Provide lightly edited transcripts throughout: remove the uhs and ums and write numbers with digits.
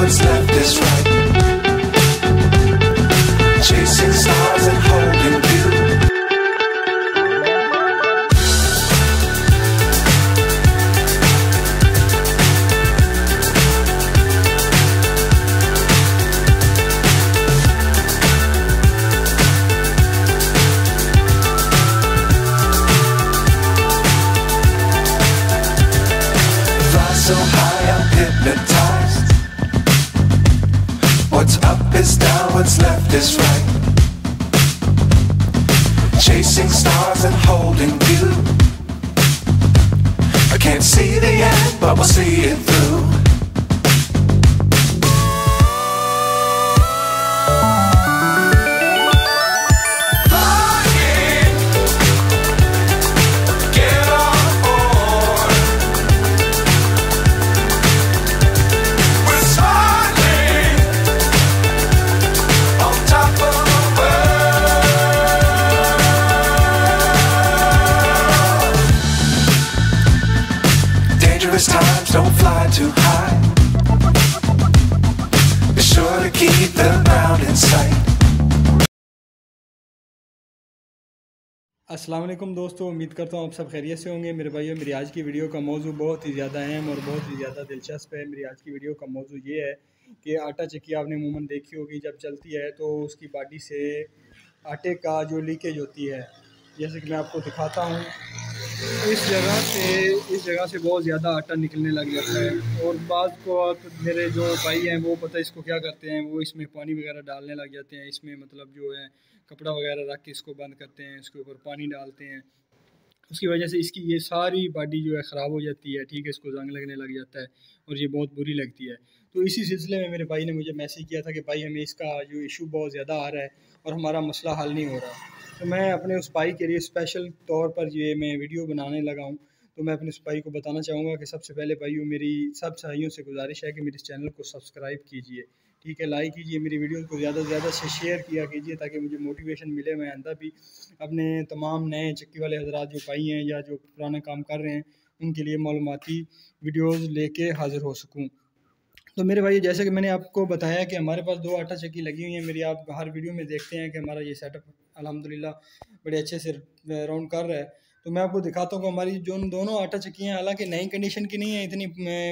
what's left is right. Chasing stars and holding you. So high I'm hypnotized. What's up is down, what's left is right. Chasing stars and holding you. I can't see the end, but we'll see it through. Times don't fly too high. Be sure to keep the ground in sight. अस्सलाम वालेकुम दोस्तों, उम्मीद करता हूँ आप सब खैरियत से होंगे। मेरे भाइयों, मेरी आज की वीडियो का मौजू बहुत ही ज़्यादा अहम और बहुत ही ज़्यादा दिलचस्प है। मेरी आज की वीडियो का मौजू ये है कि आटा चक्की आपने अमूमन देखी होगी, जब चलती है तो उसकी बॉडी से आटे का जो लीकेज होती है, जैसे कि मैं आपको दिखाता हूँ, इस जगह से बहुत ज़्यादा आटा निकलने लग जाता है। और बाद को मेरे जो भाई हैं वो पता है इसको क्या करते हैं, वो इसमें पानी वगैरह डालने लग जाते हैं। इसमें मतलब जो है कपड़ा वगैरह रख के इसको बंद करते हैं, इसके ऊपर पानी डालते हैं। उसकी वजह से इसकी ये सारी बॉडी जो है ख़राब हो जाती है, ठीक है, इसको जंग लगने लग जाता है और ये बहुत बुरी लगती है। तो इसी सिलसिले में मेरे भाई ने मुझे मैसेज किया था कि भाई हमें इसका जो इशू बहुत ज़्यादा आ रहा है और हमारा मसला हल नहीं हो रहा। तो मैं अपने उस भाई के लिए स्पेशल तौर पर ये मैं वीडियो बनाने लगा हूँ। तो मैं अपने उस भाई को बताना चाहूँगा कि सबसे पहले भाइयों, मेरी सब भाइयों से गुजारिश है कि मेरे इस चैनल को सब्सक्राइब कीजिए, ठीक है, लाइक कीजिए, मेरी वीडियो को ज़्यादा से ज़्यादा से शेयर किया कीजिए ताकि मुझे मोटिवेशन मिले। मैं आंदा भी अपने तमाम नए चक्की वाले हजरात जो भाई हैं या जो पुराना काम कर रहे हैं उनके लिए मालूमाती वीडियोज़ लेके हाज़िर हो सकूँ। तो मेरे भाई, जैसे कि मैंने आपको बताया कि हमारे पास 2 आटा चक्की लगी हुई हैं मेरी। आप हर वीडियो में देखते हैं कि हमारा ये सेटअप अल्हम्दुलिल्लाह बड़े अच्छे से राउंड कर रहा है। तो मैं आपको दिखाता हूँ कि हमारी जो दोनों आटा चक्की हैं, हालांकि नई कंडीशन की नहीं है, इतनी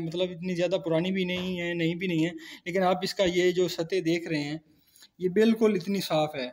मतलब इतनी ज़्यादा पुरानी भी नहीं है, नई भी नहीं है, लेकिन आप इसका ये जो सतह देख रहे हैं ये बिल्कुल इतनी साफ़ है।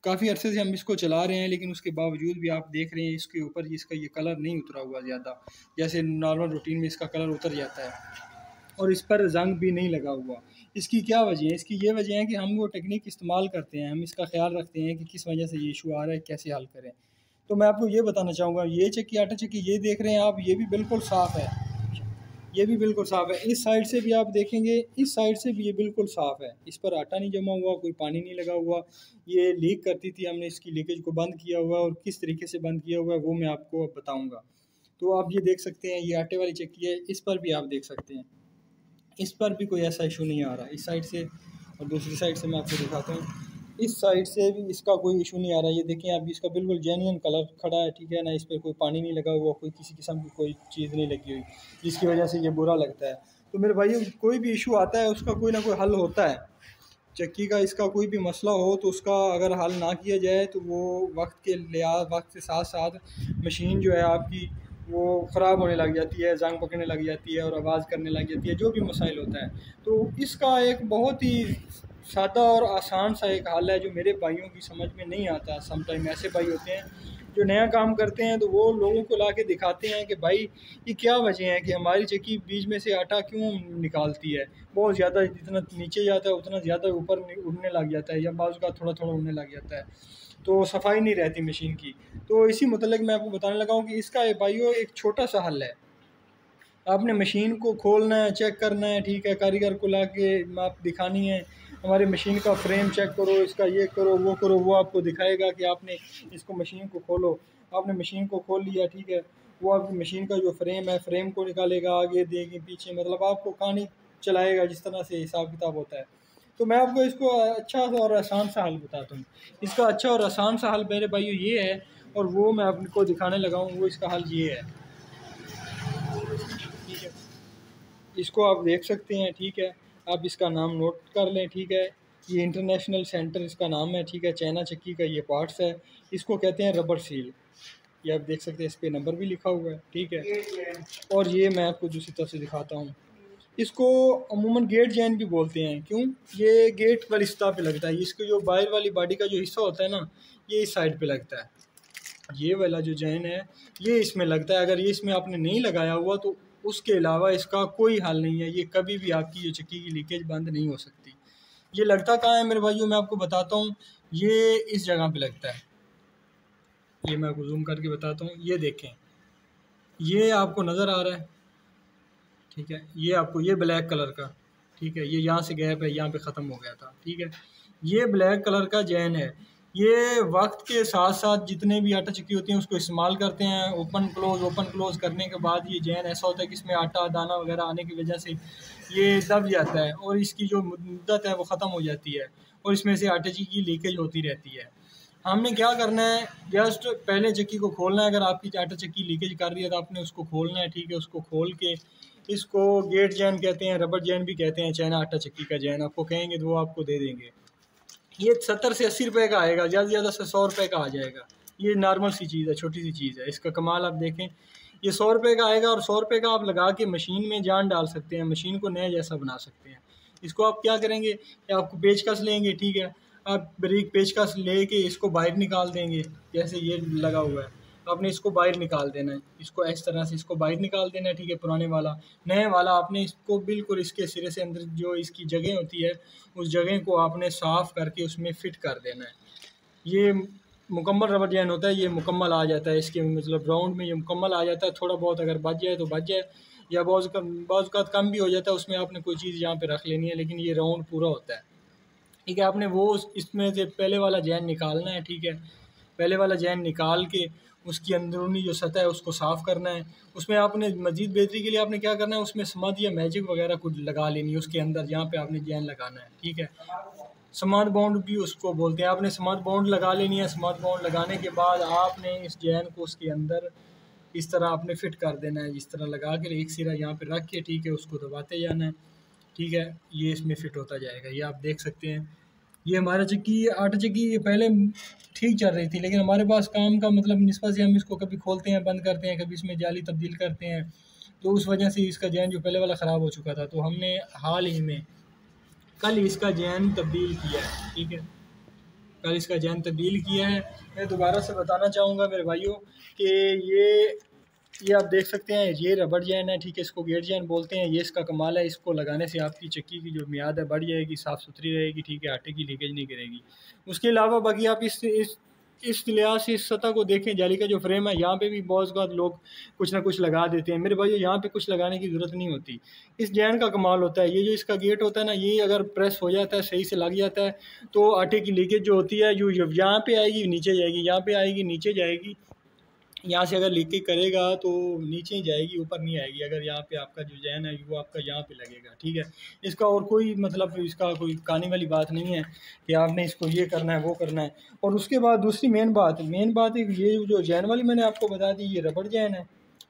काफ़ी अरसे से हम इसको चला रहे हैं, लेकिन उसके बावजूद भी आप देख रहे हैं इसके ऊपर इसका ये कलर नहीं उतरा हुआ ज़्यादा, जैसे नॉर्मल रूटीन में इसका कलर उतर जाता है। और इस पर जंग भी नहीं लगा हुआ। इसकी क्या वजह है? इसकी ये वजह है कि हम वो टेक्निक इस्तेमाल करते हैं, हम इसका ख्याल रखते हैं कि किस वजह से ये इशू आ रहा है, कैसे हल करें। तो मैं आपको ये बताना चाहूँगा, ये चक्की आटा चक्की ये देख रहे हैं आप, ये भी बिल्कुल साफ़ है, ये भी बिल्कुल साफ़ है। इस साइड से भी आप देखेंगे, इस साइड से भी ये बिल्कुल साफ़ है, इस पर आटा नहीं जमा हुआ, कोई पानी नहीं लगा हुआ। ये लीक करती थी, हमने इसकी लीकेज को बंद किया हुआ है और किस तरीके से बंद किया हुआ है वो मैं आपको अब बताऊँगा। तो आप ये देख सकते हैं, ये आटे वाली चक्की है, इस पर भी आप देख सकते हैं, इस पर भी कोई ऐसा इशू नहीं आ रहा इस साइड से। और दूसरी साइड से मैं आपको दिखाता हूँ, इस साइड से भी इसका कोई इशू नहीं आ रहा। ये देखें आप, इसका बिल्कुल जेन्युइन कलर खड़ा है, ठीक है ना, इस पर कोई पानी नहीं लगा हुआ, कोई किसी किस्म की कोई चीज़ नहीं लगी हुई जिसकी वजह से ये बुरा लगता है। तो मेरे भाइयों, कोई भी इशू आता है उसका कोई ना कोई हल होता है। चक्की का इसका कोई भी मसला हो तो उसका अगर हल ना किया जाए तो वो वक्त के साथ साथ मशीन जो है आपकी वो ख़राब होने लग जाती है, जंग पकड़ने लग जाती है और आवाज़ करने लग जाती है, जो भी मसाइल होता है। तो इसका एक बहुत ही सादा और आसान सा एक हल है जो मेरे भाइयों की समझ में नहीं आता। समटाइम ऐसे भाई होते हैं जो नया काम करते हैं तो वो लोगों को ला के दिखाते हैं कि भाई ये क्या वजह है कि हमारी चक्की बीच में से आटा क्यों निकालती है, बहुत ज़्यादा, जितना नीचे जाता है उतना ज़्यादा ऊपर उड़ने लग जाता है, या बाजू का थोड़ा थोड़ा उड़ने लग जाता है, तो सफाई नहीं रहती मशीन की। तो इसी मतलब मैं आपको बताने लगा हूँ कि इसका भाइयों एक छोटा सा हल है। आपने मशीन को खोलना है, चेक करना है, ठीक है, कारीगर को ला के आप दिखानी है, हमारी मशीन का फ्रेम चेक करो, इसका ये करो, वो आपको दिखाएगा कि आपने इसको मशीन को खोलो। आपने मशीन को खोल लिया, ठीक है, वो आपकी मशीन का जो फ्रेम है, फ्रेम को निकालेगा, आगे देगी पीछे, मतलब आपको कहानी चलाएगा जिस तरह से हिसाब किताब होता है। तो मैं आपको इसको अच्छा और आसान सा हल बताता हूँ। इसका अच्छा और आसान सा हल मेरे भाइयों ये है, और वो मैं आपको दिखाने लगा हूँ, वो इसका हल ये है, ठीक है, इसको आप देख सकते हैं, ठीक है। आप इसका नाम नोट कर लें, ठीक है। ये इंटरनेशनल सेंटर इसका नाम है, ठीक है। चाइना चक्की का ये पार्ट्स है, इसको कहते हैं रबर सील। ये आप देख सकते हैं, इस पर नंबर भी लिखा हुआ है, ठीक है। और ये मैं आपको दूसरी तरफ से दिखाता हूँ, इसको अमूमन गेट जैन भी बोलते हैं। क्यों? ये गेट वाली सतह पे लगता है। इसको जो बाहर वाली बॉडी का जो हिस्सा होता है ना, ये इस साइड पे लगता है। ये वाला जो जैन है ये इसमें लगता है। अगर ये इसमें आपने नहीं लगाया हुआ तो उसके अलावा इसका कोई हल नहीं है। ये कभी भी आपकी ये चक्की की लीकेज बंद नहीं हो सकती। ये लगता कहाँ है मेरे भाइयों, मैं आपको बताता हूँ। ये इस जगह पे लगता है। ये मैं आपको जूम करके बताता हूँ। ये देखें, ये आपको नज़र आ रहा है, ठीक है। ये आपको ये ब्लैक कलर का, ठीक है, ये यहाँ से गैप है, यहाँ पे ख़त्म हो गया था, ठीक है। ये ब्लैक कलर का जैन है। ये वक्त के साथ साथ जितने भी आटा चक्की होती हैं उसको इस्तेमाल करते हैं। ओपन क्लोज करने के बाद ये जैन ऐसा होता है कि इसमें आटा दाना वगैरह आने की वजह से ये दब जाता है और इसकी जो मुद्दत है वो ख़त्म हो जाती है और इसमें से आटे चक्की की लीकेज होती रहती है। हमने क्या करना है, जस्ट पहले चक्की को खोलना है। अगर आपकी आटा चक्की लीकेज कर रही है तो आपने उसको खोलना है, ठीक है। उसको खोल के, इसको गेट जैन कहते हैं, रबर जैन भी कहते हैं। चाइना आटा चक्की का जैन आपको कहेंगे तो वो आपको दे देंगे। ये 70 से 80 रुपये का आएगा, ज़्यादा से ज़्यादा से 100 रुपये का आ जाएगा। ये नॉर्मल सी चीज़ है, छोटी सी चीज़ है। इसका कमाल आप देखें, ये 100 रुपये का आएगा और 100 रुपये का आप लगा के मशीन में जान डाल सकते हैं, मशीन को नया जैसा बना सकते हैं। इसको आप क्या करेंगे, आपको पेचकस लेंगे, ठीक है। आप बारीक पेचकस लेके इसको बाहर निकाल देंगे, जैसे ये लगा हुआ है। आपने इसको बाहर निकाल देना है, इसको इस तरह से इसको बाहर निकाल देना है, ठीक है। पुराने वाला, नए वाला आपने इसको बिल्कुल इसके सिरे से अंदर जो इसकी जगह होती है उस जगह को आपने साफ़ करके उसमें फ़िट कर देना है। ये मुकम्मल रबर जैन होता है, ये मुकम्मल आ जाता है इसके मतलब राउंड में, ये मुकम्मल आ जाता है। थोड़ा बहुत अगर बच जाए तो बच जाए, या बाज़ कम भी हो जाता है, उसमें आपने कोई चीज़ यहाँ पे रख लेनी है, लेकिन ये राउंड पूरा होता है, ठीक है। आपने वो इसमें से पहले वाला जैन निकालना है, ठीक है। पहले वाला जैन निकाल के उसकी अंदरूनी जो सतह है उसको साफ़ करना है। उसमें आपने मज़ीद बेहतरी के लिए आपने क्या करना है, उसमें स्मद या मैजिक वगैरह कुछ लगा लेनी है उसके अंदर, जहाँ पे आपने जैन लगाना है, ठीक है। स्मद बॉन्ड भी उसको बोलते हैं। आपने स्मद बॉन्ड लगा लेनी है। स्मद बॉन्ड लगाने के बाद आपने इस जैन को उसके अंदर इस तरह आपने फ़िट कर देना है, इस तरह लगा के एक सिरा यहाँ पे रख के, ठीक है, उसको दबाते जाना है, ठीक है। ये इसमें फ़िट होता जाएगा। ये आप देख सकते हैं। ये हमारा चक्की, आटा चक्की ये पहले ठीक चल रही थी, लेकिन हमारे पास काम का मतलब निस्बत से हम इसको कभी खोलते हैं, बंद करते हैं, कभी इसमें जाली तब्दील करते हैं, तो उस वजह से इसका जैन जो पहले वाला ख़राब हो चुका था, तो हमने हाल ही में कल इसका जैन तब्दील किया है, ठीक है। कल इसका जैन तब्दील किया है। मैं दोबारा से बताना चाहूँगा मेरे भाइयों कि ये आप देख सकते हैं, ये रबर जैन है, ठीक है। इसको गेट जैन बोलते हैं। ये इसका कमाल है, इसको लगाने से आपकी चक्की की जो मियाद है बढ़ जाएगी, साफ़ सुथरी रहेगी, ठीक है। आटे की लीकेज नहीं करेगी। उसके अलावा बाकी आप इस लिहाज से इस सतह को देखें, जाली का जो फ्रेम है, यहाँ पे भी बहुत बार लोग कुछ ना कुछ लगा देते हैं। मेरे भाई यहाँ पे कुछ लगाने की ज़रूरत नहीं होती। इस जैन का कमाल होता है, ये जो इसका गेट होता है ना, ये अगर प्रेस हो जाता है, सही से लग जाता है, तो आटे की लीकेज जो होती है जो यहाँ पे आएगी नीचे जाएगी, यहाँ पे आएगी नीचे जाएगी। यहाँ से अगर लीकेज करेगा तो नीचे ही जाएगी, ऊपर नहीं आएगी। अगर यहाँ पे आपका जो जैन है वो आपका यहाँ पे लगेगा, ठीक है। इसका और कोई मतलब इसका कोई कहानी वाली बात नहीं है कि आपने इसको ये करना है वो करना है। और उसके बाद दूसरी मेन बात ये जो जैन वाली मैंने आपको बता दी, ये रबर जैन है,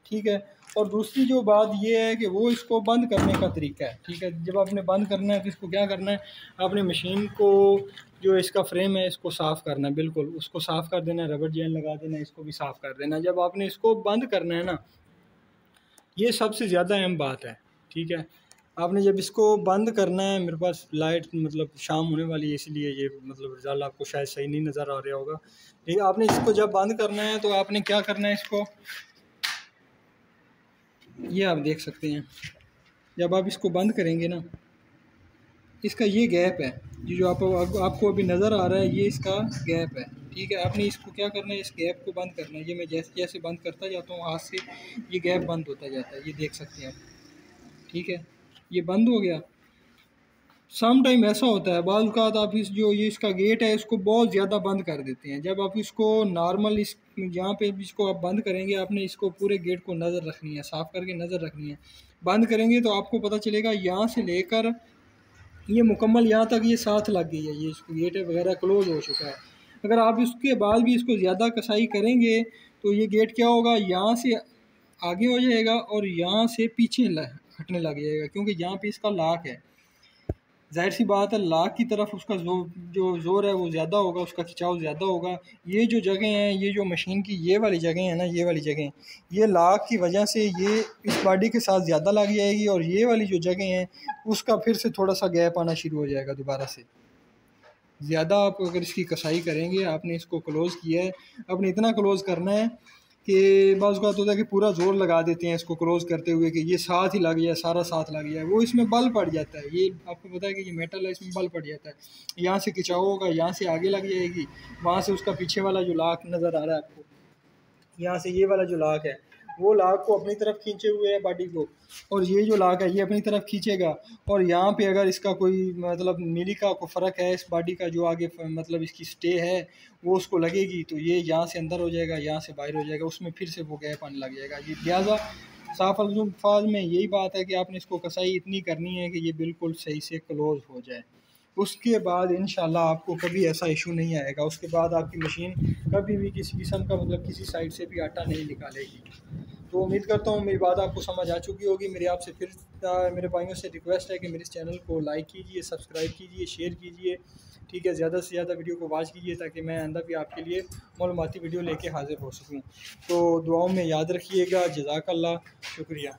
ठीक है। और दूसरी जो बात ये है कि वो इसको बंद करने का तरीका है, ठीक है। जब आपने बंद करना है तो इसको क्या करना है, आपने मशीन को जो इसका फ्रेम है इसको साफ़ करना है, बिल्कुल उसको साफ़ कर देना है, रबर जैन लगा देना है, इसको भी साफ़ कर देना है। जब आपने इसको बंद करना है ना, ये सबसे ज़्यादा अहम बात है, ठीक है। आपने जब इसको बंद करना है, मेरे पास लाइट मतलब शाम होने वाली है इसलिए ये मतलब रिजल्ट आपको शायद सही नहीं नज़र आ रहा होगा, ठीक है। आपने इसको जब बंद करना है तो आपने क्या करना है, इसको ये आप देख सकते हैं। जब आप इसको बंद करेंगे ना, इसका ये गैप है, ये जो आपको अभी नज़र आ रहा है, ये इसका गैप है, ठीक है। आपने इसको क्या करना है, इस गैप को बंद करना है। ये मैं जैसे जैसे बंद करता जाता हूँ हाथ से, ये गैप बंद होता जाता है, ये देख सकते हैं, ठीक है। ये बंद हो गया। सम टाइम ऐसा होता है, बाज़ औक़ात आप इस जो ये इसका गेट है इसको बहुत ज़्यादा बंद कर देते हैं। जब आप इसको नॉर्मल इस जहाँ पे इसको आप बंद करेंगे, आपने इसको पूरे गेट को नज़र रखनी है, साफ़ करके नज़र रखनी है। बंद करेंगे तो आपको पता चलेगा यहाँ से लेकर ये मुकम्मल यहाँ तक ये साथ लग गई है, ये गेट वगैरह क्लोज़ हो चुका है। अगर आप इसके बाद भी इसको ज़्यादा कसाई करेंगे तो ये गेट क्या होगा, यहाँ से आगे हो जाएगा और यहाँ से पीछे हटने लग जाएगा, क्योंकि यहाँ पे इसका लॉक है। ज़ाहिर सी बात है लाख की तरफ उसका जो ज़ोर है वो ज़्यादा होगा, उसका खिंचाव ज़्यादा होगा। ये जो जगह हैं, ये जो मशीन की ये वाली जगह है ना, ये वाली जगह, ये लाख की वजह से ये इस बॉडी के साथ ज़्यादा लग जाएगी, और ये वाली जो जगह हैं उसका फिर से थोड़ा सा गैप आना शुरू हो जाएगा दोबारा से। ज़्यादा आप अगर इसकी कसाई करेंगे, आपने इसको क्लोज़ किया है, आपने इतना क्लोज़ करना है कि बाज़ औक़ात होता है कि पूरा ज़ोर लगा देते हैं इसको क्लोज़ करते हुए कि ये साथ ही लग जाए, सारा साथ लग जाए, वो इसमें बल पड़ जाता है। ये आपको पता है कि ये मेटल है, इसमें बल पड़ जाता है। यहाँ से खिंचाव होगा, यहाँ से आगे लग जाएगी, वहाँ से उसका पीछे वाला जो लाक नज़र आ रहा है आपको, यहाँ से ये वाला जो लाक है वो लाक को अपनी तरफ खींचे हुए है बॉडी को, और ये जो लाक है ये अपनी तरफ खींचेगा। और यहाँ पे अगर इसका कोई मतलब मिली का कोई फ़र्क है इस बॉडी का, जो आगे मतलब इसकी स्टे है वो उसको लगेगी, तो ये यहाँ से अंदर हो जाएगा, यहाँ से बाहर हो जाएगा, उसमें फिर से वो गैप आने लग जाएगा। ये लिहाजा साफ अल्फाज में यही बात है कि आपने इसको कसाई इतनी करनी है कि ये बिल्कुल सही से क्लोज़ हो जाए। उसके बाद इंशाल्लाह आपको कभी ऐसा इशू नहीं आएगा। उसके बाद आपकी मशीन कभी भी किसी किस्म का मतलब किसी साइड से भी आटा नहीं निकालेगी। तो उम्मीद करता हूँ मेरी बात आपको समझ आ चुकी होगी। मेरी आपसे फिर मेरे भाइयों से रिक्वेस्ट है कि मेरे इस चैनल को लाइक कीजिए, सब्सक्राइब कीजिए, शेयर कीजिए, ठीक है, ज़्यादा से ज़्यादा वीडियो को वॉच कीजिए ताकि मैं आइंदा भी आपके लिए मालूमाती वीडियो लेके हाज़िर हो सकूँ। तो दुआओं में याद रखिएगा। जज़ाकल्लाह, शुक्रिया।